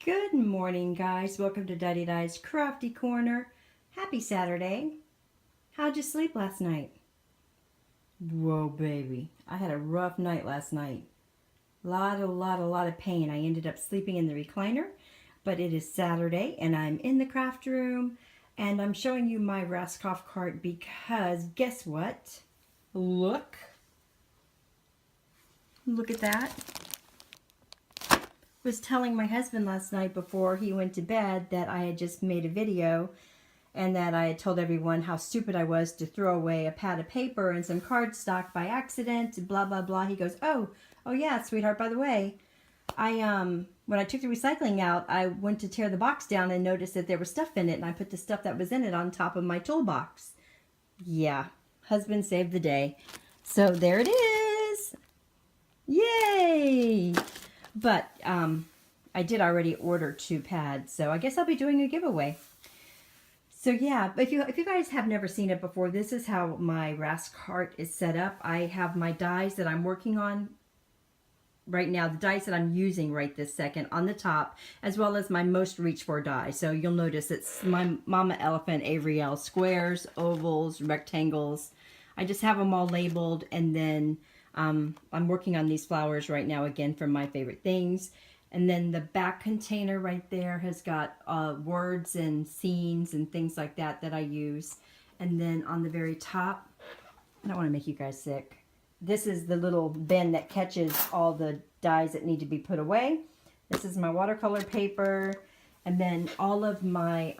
Good morning, guys. Welcome to Diane's Crafty Corner. Happy Saturday. How'd you sleep last night? Whoa, baby. I had a rough night last night. Lot of pain. I ended up sleeping in the recliner, but it is Saturday and I'm in the craft room and I'm showing you my Raskoff cart because guess what? Look. Look at that. Was telling my husband last night before he went to bed that I had just made a video and that I had told everyone how stupid I was to throw away a pad of paper and some cardstock by accident, blah, blah, blah. He goes, oh yeah, sweetheart, by the way, when I took the recycling out, I went to tear the box down and noticed that there was stuff in it, and I put the stuff that was in it on top of my toolbox. Yeah, husband saved the day. So there it is. Yay! But I did already order 2 pads, so I guess I'll be doing a giveaway. So yeah, if you guys have never seen it before, this is how my Rask cart is set up. I have my dies that I'm working on right now, the dies that I'm using right this second on the top, as well as my most reach for die. So you'll notice it's my Mama Elephant Avriel squares, ovals, rectangles. I just have them all labeled, and then I'm working on these flowers right now again from My Favorite Things. And then the back container right there has got words and scenes and things like that that I use. And then on the very top, I don't want to make you guys sick. This is the little bin that catches all the dies that need to be put away. This is my watercolor paper. And then all of my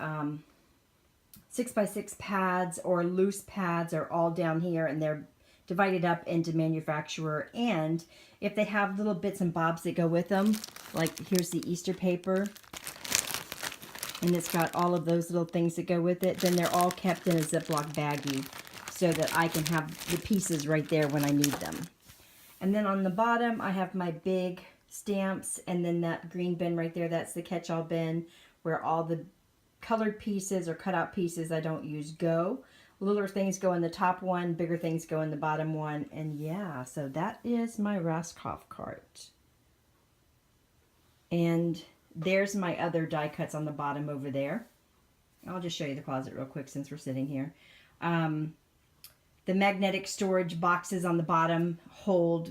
6x6 pads or loose pads are all down here, and they're divided up into manufacturer, and if they have little bits and bobs that go with them, like here's the Easter paper, and it's got all of those little things that go with it, then they're all kept in a Ziploc baggie so that I can have the pieces right there when I need them. And then on the bottom, I have my big stamps, and then that green bin right there, that's the catch-all bin where all the colored pieces or cutout pieces I don't use go. Littler things go in the top one, bigger things go in the bottom one, and yeah, so that is my Raskoff cart. And there's my other die cuts on the bottom over there. I'll just show you the closet real quick since we're sitting here. The magnetic storage boxes on the bottom hold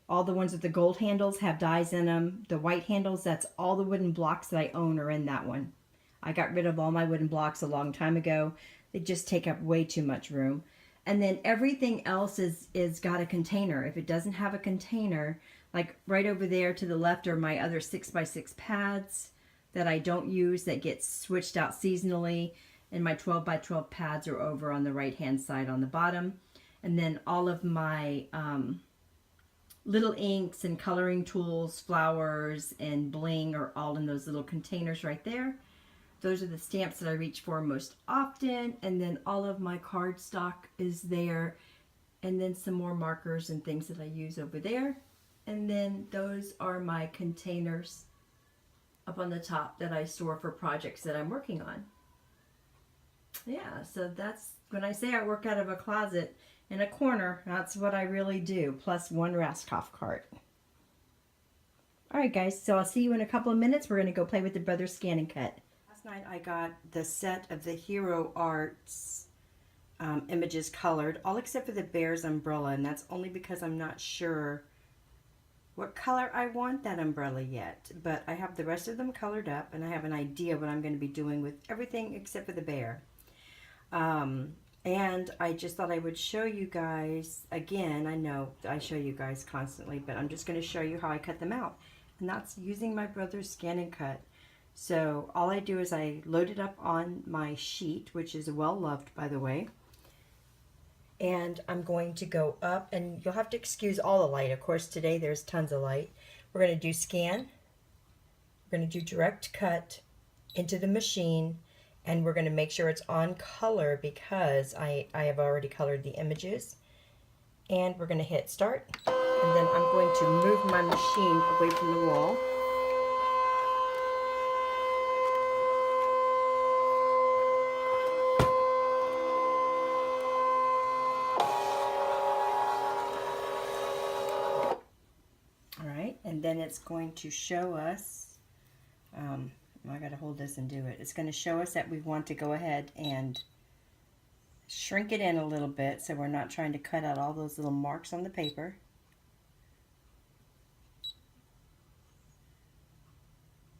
all the ones with the gold handles have dies in them. The white handles, that's all the wooden blocks that I own are in that one. I got rid of all my wooden blocks a long time ago. They just take up way too much room. And then everything else is got a container. If it doesn't have a container, like right over there to the left are my other 6x6 pads that I don't use that get switched out seasonally. And my 12x12 pads are over on the right-hand side on the bottom. And then all of my little inks and coloring tools, flowers, and bling are all in those little containers right there. Those are the stamps that I reach for most often, and then all of my cardstock is there, and then some more markers and things that I use over there. And then those are my containers up on the top that I store for projects that I'm working on. Yeah, so that's, when I say I work out of a closet in a corner, that's what I really do, plus one Raskoff cart. Alright guys, so I'll see you in a couple of minutes. We're going to go play with the Brothers Scan and Cut. Last night I got the set of the Hero Arts images colored, all except for the bear's umbrella, and that's only because I'm not sure what color I want that umbrella yet. But I have the rest of them colored up, and I have an idea what I'm going to be doing with everything except for the bear. And I just thought I would show you guys, again, I know I show you guys constantly, but I'm just going to show you how I cut them out. And that's using my Brothers Scan and Cut. So all I do is I load it up on my sheet, which is well loved, by the way. And I'm going to go up, and you'll have to excuse all the light. Of course, today there's tons of light. We're going to do scan. We're going to do direct cut into the machine, and we're going to make sure it's on color because I have already colored the images. And we're going to hit start, and then I'm going to move my machine away from the wall. And then it's going to show us I got to hold this and do it. It's going to show us that we want to go ahead and shrink it in a little bit so we're not trying to cut out all those little marks on the paper.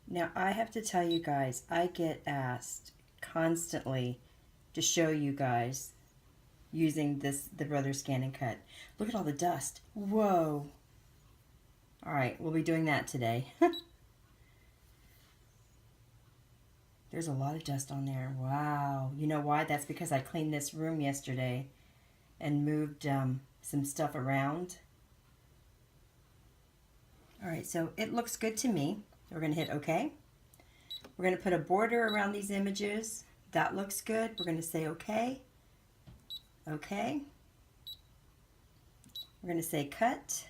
Now I have to tell you guys, I get asked constantly to show you guys using the Brothers Scan and Cut. Look at all the dust. Whoa. Alright, we'll be doing that today. There's a lot of dust on there. Wow. You know why? That's because I cleaned this room yesterday and moved some stuff around. Alright, so it looks good to me. We're going to hit OK. We're going to put a border around these images. That looks good. We're going to say OK. OK. We're going to say cut.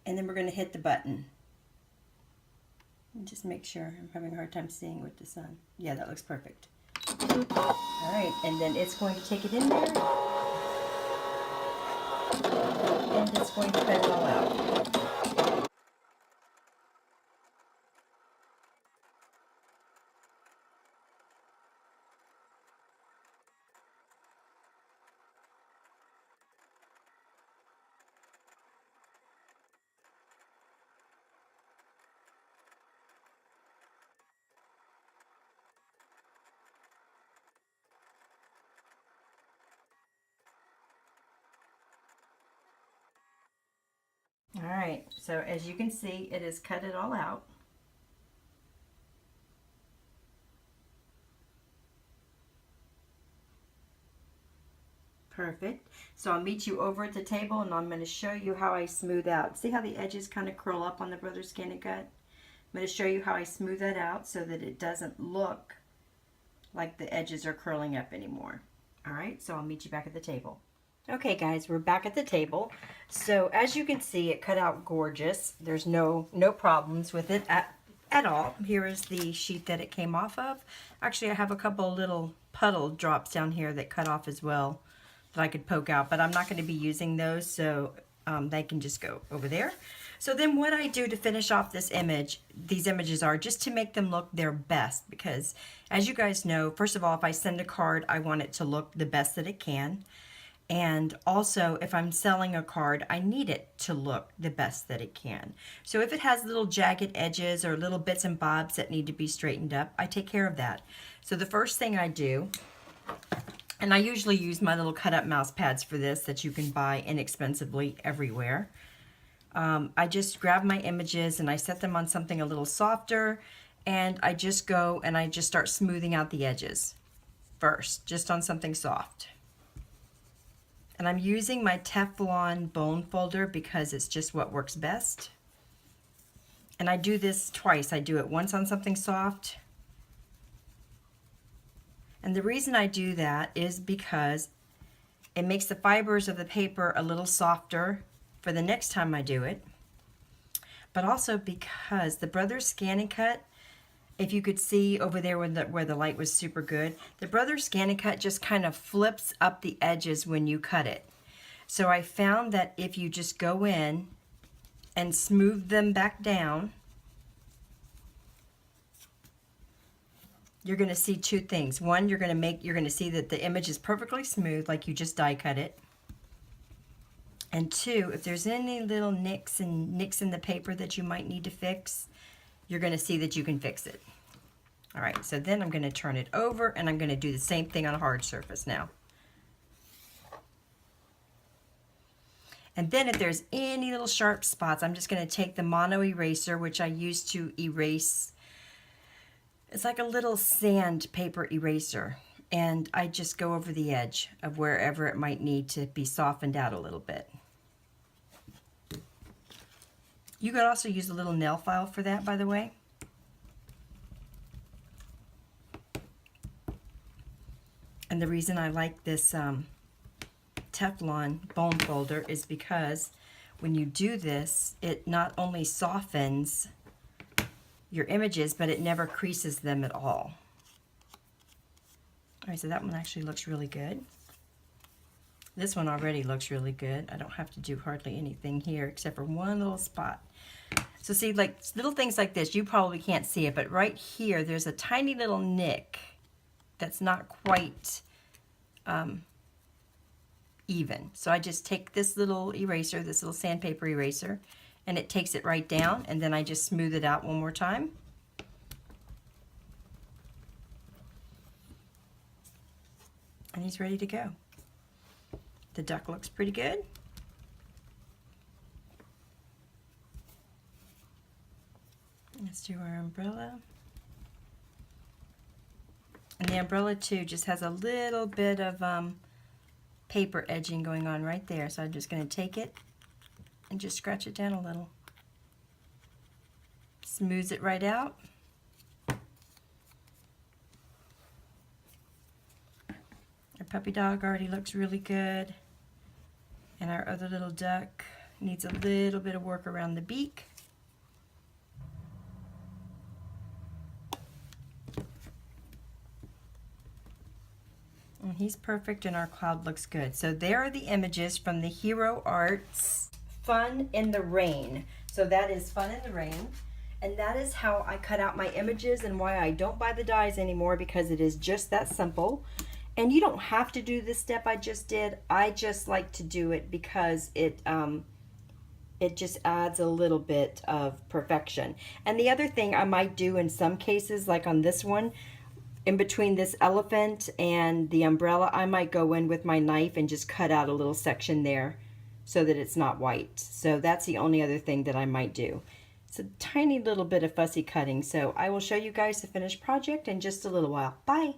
And then we're going to hit the button. And just make sure. I'm having a hard time seeing with the sun. Yeah, that looks perfect. Alright, and then it's going to take it in there. And it's going to cut it all out. Alright, so as you can see, it has cut it all out. Perfect. So I'll meet you over at the table and I'm going to show you how I smooth out. See how the edges kind of curl up on the Brothers Scan and Cut? I'm going to show you how I smooth that out so that it doesn't look like the edges are curling up anymore. Alright, so I'll meet you back at the table. Okay guys, we're back at the table. So as you can see, it cut out gorgeous. There's no problems with it at all. Here is the sheet that it came off of. Actually, I have a couple little puddle drops down here that cut off as well that I could poke out, but I'm not going to be using those, so they can just go over there. So then what I do to finish off this image, these images are just to make them look their best, because as you guys know, first of all, if I send a card, I want it to look the best that it can. And also, if I'm selling a card, I need it to look the best that it can. So if it has little jagged edges or little bits and bobs that need to be straightened up, I take care of that. So the first thing I do, and I usually use my little cut up mouse pads for this that you can buy inexpensively everywhere. I just grab my images and I set them on something a little softer, and I just go and I just start smoothing out the edges first, just on something soft. And I'm using my Teflon bone folder because it's just what works best. And I do this twice. I do it once on something soft. And the reason I do that is because it makes the fibers of the paper a little softer for the next time I do it. But also because the Brothers Scan and Cut, if you could see over there where the light was super good, the Brothers Scan and Cut just kind of flips up the edges when you cut it. So I found that if you just go in and smooth them back down, you're going to see two things. One, you're going to see that the image is perfectly smooth, like you just die cut it. And two, if there's any little nicks in the paper that you might need to fix, you're going to see that you can fix it. All right, so then I'm going to turn it over and I'm going to do the same thing on a hard surface now. And then if there's any little sharp spots, I'm just going to take the mono eraser, which I use to erase. It's like a little sandpaper eraser. And I just go over the edge of wherever it might need to be softened out a little bit. You could also use a little nail file for that, by the way. And the reason I like this Teflon bone folder is because when you do this, it not only softens your images, but it never creases them at all. All right, so that one actually looks really good. This one already looks really good. I don't have to do hardly anything here except for one little spot. So see, like little things like this, you probably can't see it, but right here, there's a tiny little nick that's not quite even. So I just take this little eraser, this little sandpaper eraser, and it takes it right down, and then I just smooth it out one more time. And he's ready to go. The duck looks pretty good. Let's do our umbrella. And the umbrella too just has a little bit of paper edging going on right there. So I'm just going to take it and just scratch it down a little. Smooths it right out. Our puppy dog already looks really good. And our other little duck needs a little bit of work around the beak. And he's perfect and our cloud looks good. So there are the images from the Hero Arts Fun in the Rain. So that is Fun in the Rain. And that is how I cut out my images and why I don't buy the dies anymore, because it is just that simple. And you don't have to do this step I just did. I just like to do it because it just adds a little bit of perfection. And the other thing I might do in some cases, like on this one, in between this elephant and the umbrella, I might go in with my knife and just cut out a little section there so that it's not white. So that's the only other thing that I might do. It's a tiny little bit of fussy cutting. So I will show you guys the finished project in just a little while. Bye.